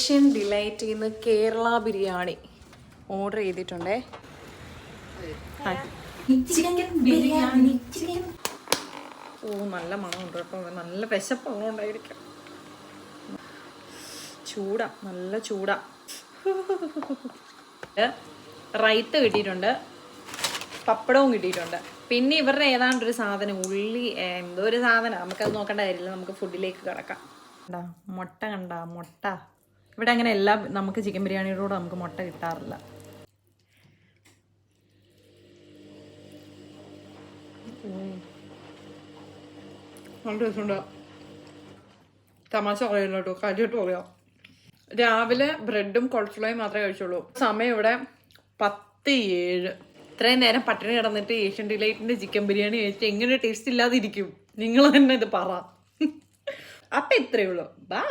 Asian ഡിലൈറ്റിൽ നിന്ന് Kerala biryani order ചെയ്തിട്ടുണ്ടേ. ഓ നല്ല മണമുണ്ട് കേട്ടോ, നല്ല വിശപ്പുണ്ടായിരിക്കും. ചൂടാ, നല്ല ചൂടാ. റൈത്ത കിട്ടിയിട്ടുണ്ട്, പപ്പടവും കിട്ടിയിട്ടുണ്ട്. പിന്നെ ഇവരുടെ ഏതാണ്ടൊരു സാധനം, ഉള്ളി എന്തോ ഒരു സാധനം, നമുക്കത് നോക്കേണ്ട കാര്യമില്ല. നമുക്ക് ഫുഡിലേക്ക് കിടക്കാം. കണ്ടാ മുട്ട, കണ്ടാ മുട്ട. ഇവിടെ അങ്ങനെ എല്ലാം നമുക്ക് ചിക്കൻ ബിരിയാണിയുടെ കൂടെ നമുക്ക് മുട്ട കിട്ടാറില്ല. നല്ല രസമുണ്ട്. തമാശ പറയല്ലോ കേട്ടോ, കാര്യമായിട്ട് പറയാം. രാവിലെ ബ്രെഡും കൊളസ്ട്രോയും മാത്രമേ കഴിച്ചുള്ളൂ. സമയം ഇവിടെ 10:07. ഇത്രയും നേരം പട്ടിണി കിടന്നിട്ട് ഏഷ്യൻ ഡിലൈറ്റിന്റെ ചിക്കൻ ബിരിയാണി കഴിച്ച് എങ്ങനെ ടേസ്റ്റ് ഇല്ലാതിരിക്കും? നിങ്ങൾ തന്നെ ഇത് പറ. അപ്പം ഇത്രയേ ഉള്ളൂ. ബൈ.